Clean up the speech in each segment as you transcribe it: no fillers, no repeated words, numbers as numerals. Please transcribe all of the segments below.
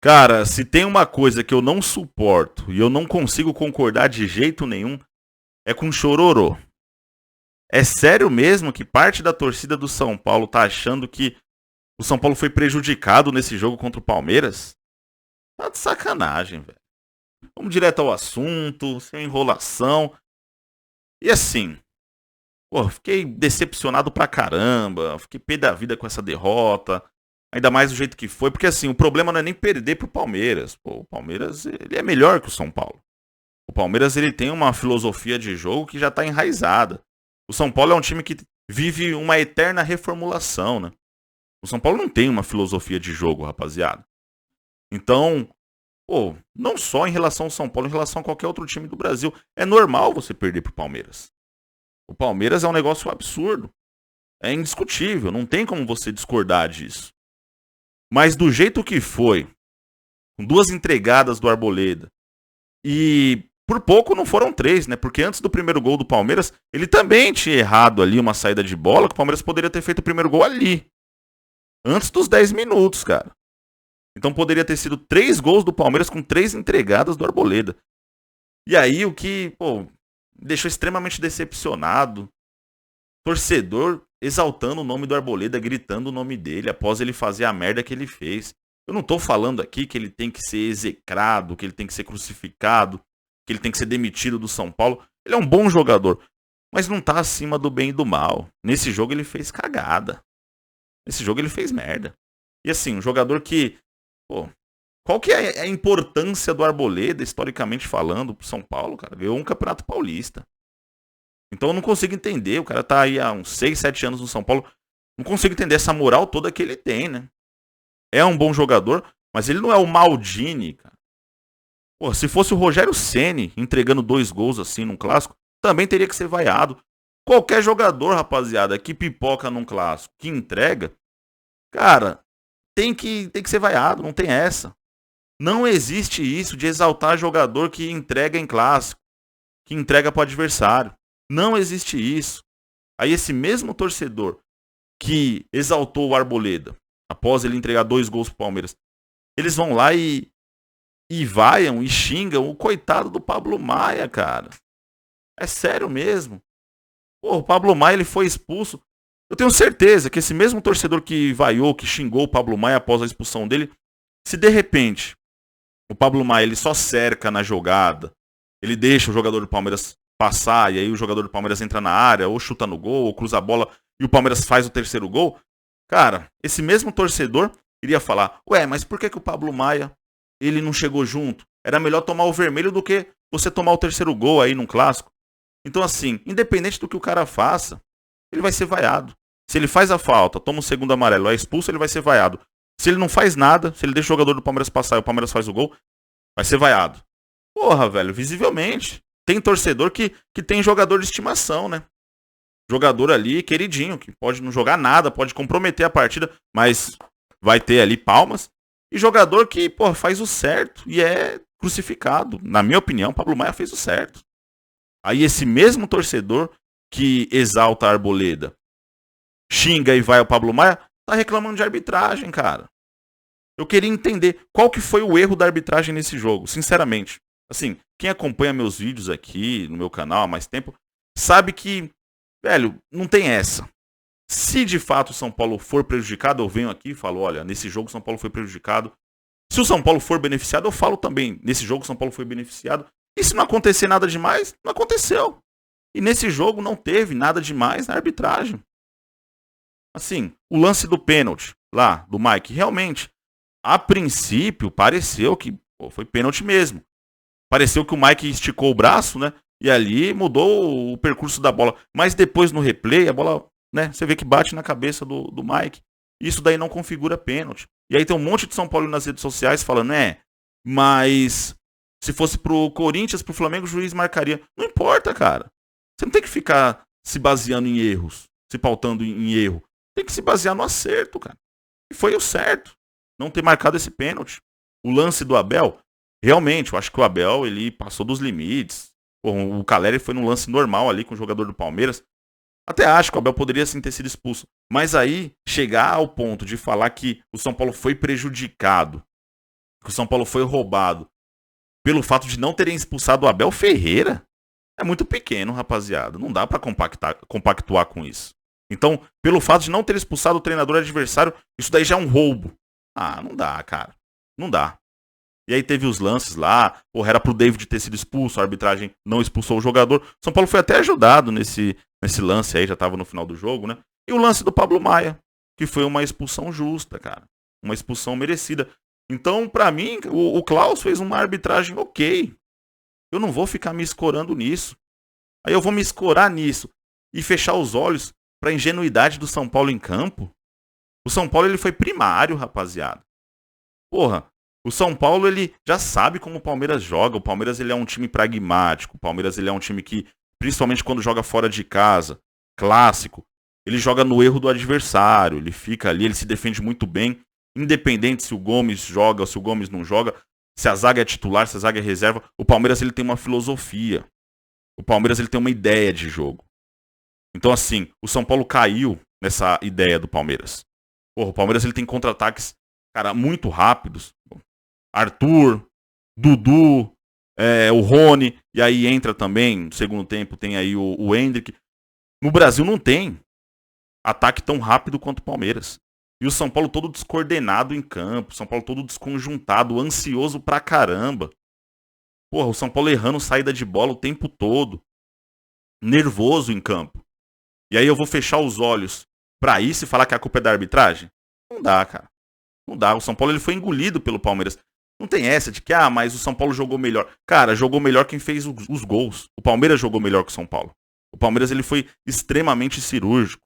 Cara, se tem uma coisa que eu não suporto e eu não consigo concordar de jeito nenhum, é com chororô. É sério mesmo que parte da torcida do São Paulo tá achando que o São Paulo foi prejudicado nesse jogo contra o Palmeiras? Tá de sacanagem, velho. Vamos direto ao assunto, sem enrolação. E assim, pô, fiquei decepcionado pra caramba, fiquei pé da vida com essa derrota. Ainda mais do jeito que foi, porque assim, o problema não é nem perder pro Palmeiras. Pô, o Palmeiras, ele é melhor que o São Paulo. O Palmeiras, ele tem uma filosofia de jogo que já tá enraizada. O São Paulo é um time que vive uma eterna reformulação, né? O São Paulo não tem uma filosofia de jogo, rapaziada. Então, pô, não só em relação ao São Paulo, em relação a qualquer outro time do Brasil, é normal você perder pro Palmeiras. O Palmeiras é um negócio absurdo. É indiscutível, não tem como você discordar disso. Mas do jeito que foi, com duas entregadas do Arboleda, e por pouco não foram três, né? Porque antes do primeiro gol do Palmeiras, ele também tinha errado ali uma saída de bola, que o Palmeiras poderia ter feito o primeiro gol ali. Antes dos 10 minutos, cara. Então poderia ter sido 3 gols do Palmeiras com 3 entregadas do Arboleda. E aí o que, pô, me deixou extremamente decepcionado. Torcedor exaltando o nome do Arboleda, gritando o nome dele após ele fazer a merda que ele fez. Eu não tô falando aqui que ele tem que ser execrado, que ele tem que ser crucificado, que ele tem que ser demitido do São Paulo. Ele é um bom jogador, mas não tá acima do bem e do mal. Nesse jogo ele fez cagada. Nesse jogo ele fez merda. E assim, um jogador que, pô, qual que é a importância do Arboleda, historicamente falando, pro São Paulo, cara? Ganhou um Campeonato Paulista. Então eu não consigo entender. O cara tá aí há uns 6, 7 anos no São Paulo. Não consigo entender essa moral toda que ele tem, né? É um bom jogador, mas ele não é o Maldini, cara. Pô, se fosse o Rogério Ceni entregando 2 gols assim num clássico, também teria que ser vaiado. Qualquer jogador, rapaziada, que pipoca num clássico, que entrega, cara, tem que ser vaiado, não tem essa. Não existe isso de exaltar jogador que entrega em clássico, que entrega pro adversário. Não existe isso. Aí esse mesmo torcedor que exaltou o Arboleda, após ele entregar 2 gols pro Palmeiras, eles vão lá e vaiam e xingam o coitado do Pablo Maia, cara. É sério mesmo. Pô, o Pablo Maia ele foi expulso. Eu tenho certeza que esse mesmo torcedor que vaiou, que xingou o Pablo Maia após a expulsão dele, se de repente o Pablo Maia ele só cerca na jogada, ele deixa o jogador do Palmeiras passar e aí o jogador do Palmeiras entra na área, ou chuta no gol, ou cruza a bola e o Palmeiras faz o terceiro gol, cara, esse mesmo torcedor iria falar, ué, mas por que o Pablo Maia ele não chegou junto? Era melhor tomar o vermelho do que você tomar o terceiro gol aí num clássico. Então assim, independente do que o cara faça, ele vai ser vaiado. Se ele faz a falta, toma o segundo amarelo, é expulso, ele vai ser vaiado. Se ele não faz nada, se ele deixa o jogador do Palmeiras passar e o Palmeiras faz o gol, vai ser vaiado. Porra, velho, visivelmente. Tem torcedor que tem jogador de estimação, né? Jogador ali queridinho, que pode não jogar nada, pode comprometer a partida, mas vai ter ali palmas. E jogador que, porra, faz o certo e é crucificado. Na minha opinião, Pablo Maia fez o certo. Aí esse mesmo torcedor que exalta a Arboleda, xinga e vai ao Pablo Maia, tá reclamando de arbitragem, cara. Eu queria entender qual que foi o erro da arbitragem nesse jogo, sinceramente. Assim, quem acompanha meus vídeos aqui no meu canal há mais tempo, sabe que, velho, não tem essa. Se de fato o São Paulo for prejudicado, eu venho aqui e falo, olha, nesse jogo o São Paulo foi prejudicado. Se o São Paulo for beneficiado, eu falo também, nesse jogo o São Paulo foi beneficiado. E se não acontecer nada demais, não aconteceu. E nesse jogo não teve nada demais na arbitragem. Assim, o lance do pênalti lá, do Mike, realmente, a princípio, pareceu que foi pênalti mesmo. Pareceu que o Mike esticou o braço, né? E ali mudou o percurso da bola. Mas depois no replay, a bola, né? Você vê que bate na cabeça do Mike. Isso daí não configura pênalti. E aí tem um monte de São Paulo nas redes sociais falando, mas se fosse pro Corinthians, pro Flamengo, o juiz marcaria. Não importa, cara. Você não tem que ficar se baseando em erros, se pautando em erro. Tem que se basear no acerto, cara. E foi o certo. Não ter marcado esse pênalti. O lance do Abel, realmente, eu acho que o Abel, ele passou dos limites. Pô, o Caleri foi num lance normal ali com o jogador do Palmeiras. Até acho que o Abel poderia sim ter sido expulso. Mas aí, chegar ao ponto de falar que o São Paulo foi prejudicado que o São Paulo foi roubado pelo fato de não terem expulsado o Abel Ferreira, é muito pequeno, rapaziada. Não dá pra compactuar com isso. Então, pelo fato de não ter expulsado o treinador adversário, isso daí já é um roubo. Ah, não dá, cara. Não dá. E aí teve os lances lá, porra, era pro David ter sido expulso, a arbitragem não expulsou o jogador. São Paulo foi até ajudado nesse lance aí, já tava no final do jogo, né? E o lance do Pablo Maia, que foi uma expulsão justa, cara. Uma expulsão merecida. Então, pra mim, o Klaus fez uma arbitragem ok. Eu não vou ficar me escorando nisso. Aí eu vou me escorar nisso e fechar os olhos pra ingenuidade do São Paulo em campo. O São Paulo ele foi primário, rapaziada. Porra, o São Paulo ele já sabe como o Palmeiras joga. O Palmeiras ele é um time pragmático. O Palmeiras ele é um time que, principalmente quando joga fora de casa, clássico, ele joga no erro do adversário. Ele fica ali, ele se defende muito bem. Independente se o Gomes joga ou se o Gomes não joga, se a zaga é titular, se a zaga é reserva, o Palmeiras ele tem uma filosofia. O Palmeiras ele tem uma ideia de jogo. Então assim, o São Paulo caiu nessa ideia do Palmeiras. Porra, o Palmeiras ele tem contra-ataques, cara, muito rápidos. Arthur, Dudu, o Rony, e aí entra também, no segundo tempo tem aí o Hendrick. No Brasil não tem ataque tão rápido quanto o Palmeiras. E o São Paulo todo descoordenado em campo, o São Paulo todo desconjuntado, ansioso pra caramba. Porra, o São Paulo errando saída de bola o tempo todo. Nervoso em campo. E aí eu vou fechar os olhos pra isso e falar que a culpa é da arbitragem? Não dá, cara. Não dá. O São Paulo ele foi engolido pelo Palmeiras. Não tem essa de que, mas o São Paulo jogou melhor. Cara, jogou melhor quem fez os gols. O Palmeiras jogou melhor que o São Paulo. O Palmeiras ele foi extremamente cirúrgico.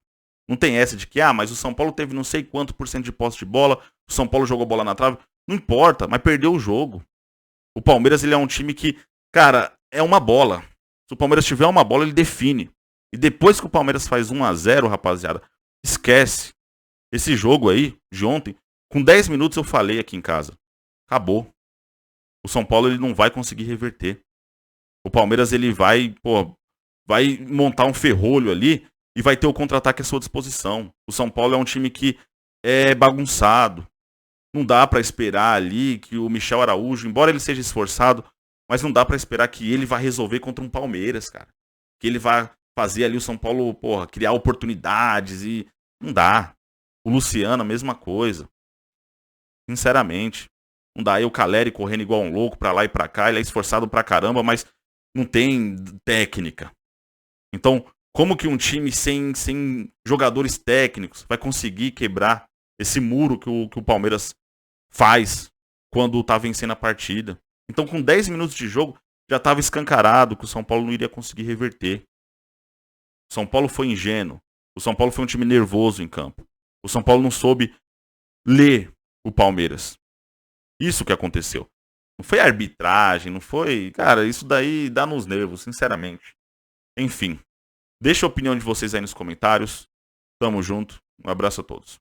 Não tem essa de que, mas o São Paulo teve não sei quanto por cento de posse de bola, o São Paulo jogou bola na trave. Não importa, mas perdeu o jogo. O Palmeiras ele é um time que, cara, é uma bola. Se o Palmeiras tiver uma bola, ele define. E depois que o Palmeiras faz 1-0, rapaziada, esquece. Esse jogo aí, de ontem, com 10 minutos eu falei aqui em casa. Acabou. O São Paulo ele não vai conseguir reverter. O Palmeiras ele vai montar um ferrolho ali e vai ter o contra-ataque à sua disposição. O São Paulo é um time que é bagunçado. Não dá pra esperar ali que o Michel Araújo, embora ele seja esforçado, mas não dá pra esperar que ele vá resolver contra um Palmeiras, cara. Que ele vai fazer ali o São Paulo, porra, criar oportunidades e... Não dá. O Luciano, a mesma coisa. Sinceramente. Não dá aí o Caleri correndo igual um louco pra lá e pra cá. Ele é esforçado pra caramba, mas não tem técnica. Então, como que um time sem jogadores técnicos vai conseguir quebrar esse muro que o Palmeiras faz quando tá vencendo a partida? Então, com 10 minutos de jogo, já estava escancarado que o São Paulo não iria conseguir reverter. O São Paulo foi ingênuo. O São Paulo foi um time nervoso em campo. O São Paulo não soube ler o Palmeiras. Isso que aconteceu. Não foi arbitragem, não foi... Cara, isso daí dá nos nervos, sinceramente. Enfim. Deixa a opinião de vocês aí nos comentários. Tamo junto. Um abraço a todos.